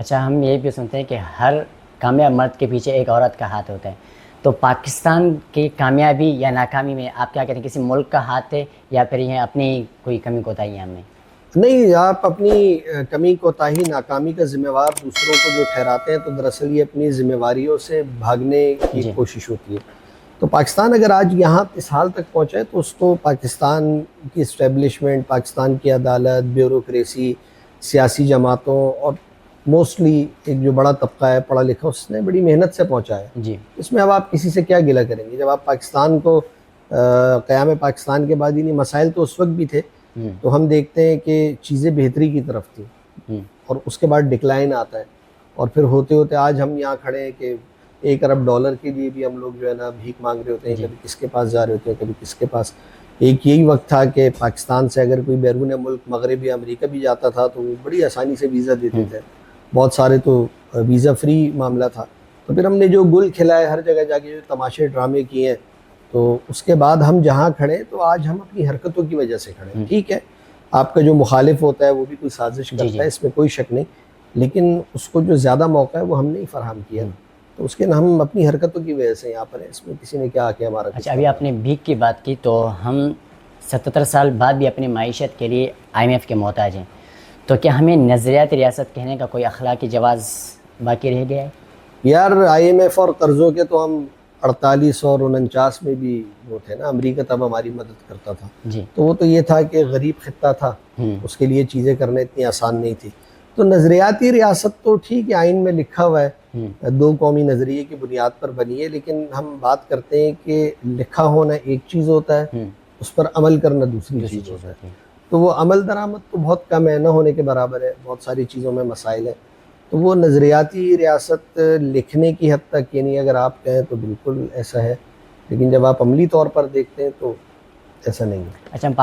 اچھا، ہم یہ بھی سنتے ہیں کہ ہر کامیاب مرد کے پیچھے ایک عورت کا ہاتھ ہوتا ہے، تو پاکستان کی کامیابی یا ناکامی میں آپ کیا کہتے ہیں؟ کسی ملک کا ہاتھ ہے یا پھر یہ اپنی کوئی کمی کوتاہیاں میں؟ نہیں، آپ اپنی کمی کوتاہی ناکامی کا ذمہ وار دوسروں کو جو ٹھہراتے ہیں تو دراصل یہ اپنی ذمہ واریوں سے بھاگنے کی جی کوشش ہوتی ہے۔ تو پاکستان اگر آج یہاں اس حال تک پہنچا ہے تو اس کو پاکستان کی اسٹیبلشمنٹ، پاکستان کی عدالت، بیوروکریسی، سیاسی جماعتوں اور موسٹلی ایک جو بڑا طبقہ ہے پڑھا لکھا، اس نے بڑی محنت سے پہنچا ہے۔ جی اس میں اب آپ کسی سے کیا گلہ کریں گے؟ جب آپ پاکستان کو قیام پاکستان کے بعد نہیں، مسائل تو اس وقت بھی تھے، ہوں تو ہم دیکھتے ہیں کہ چیزیں بہتری کی طرف تھیں ہوں اور اس کے بعد ڈکلائن آتا ہے، اور پھر ہوتے ہوتے آج ہم یہاں کھڑے ہیں کہ $1 ارب کے لیے بھی ہم لوگ جو ہے نا بھیک مانگ رہے ہوتے ہیں، جی کبھی کس کے پاس جا رہے ہوتے ہیں، کبھی کس کے پاس۔ ایک یہی وقت تھا کہ پاکستان سے اگر کوئی بیرون ملک مغرب یا امریکہ بھی جاتا تھا تو وہ بڑی آسانی سے ویزا دیتے تھے، بہت سارے تو ویزا فری معاملہ تھا۔ تو پھر ہم نے جو گل کھلائے، ہر جگہ جا کے جو تماشے ڈرامے کیے ہیں، تو اس کے بعد ہم جہاں کھڑے تو آج ہم اپنی حرکتوں کی وجہ سے کھڑے ہیں۔ ٹھیک ہے، آپ کا جو مخالف ہوتا ہے وہ بھی کوئی سازش جی کرتا جی ہے، اس میں کوئی شک نہیں، لیکن اس کو جو زیادہ موقع ہے وہ ہم نے ہی فراہم کیا، تو اس کے ہم اپنی حرکتوں کی وجہ سے یہاں پر ہیں، اس میں کسی نے کیا آ کے ہمارا کچھ اچھا، ابھی آپ نے بھیک کی بات کی، تو ہم 77 سال بعد بھی اپنی معیشت کے لیے IMF کے محتاج ہیں، تو کیا ہمیں نظریاتی ریاست کہنے کا کوئی اخلاقی جواز باقی رہ گیا ہے؟ یار IMF اور قرضوں کے تو ہم 48 اور 49 میں بھی وہ تھے نا، امریکہ تب ہماری مدد کرتا تھا، جی تو وہ تو یہ تھا کہ غریب خطہ تھا، اس کے لیے چیزیں کرنے اتنی آسان نہیں تھی۔ تو نظریاتی ریاست تو ٹھیک ہے، آئین میں لکھا ہوا ہے، 2 قومی نظریے کی بنیاد پر بنی ہے، لیکن ہم بات کرتے ہیں کہ لکھا ہونا ایک چیز ہوتا ہے، اس پر عمل کرنا دوسری چیز ہوتا ہے۔ ہوتی ہے۔ تو وہ عمل درآمد تو بہت کم ہے، نہ ہونے کے برابر ہے، بہت ساری چیزوں میں مسائل ہیں۔ تو وہ نظریاتی ریاست لکھنے کی حد تک، یعنی اگر آپ کہیں تو بالکل ایسا ہے، لیکن جب آپ عملی طور پر دیکھتے ہیں تو ایسا نہیں ہے۔ اچھا، ہم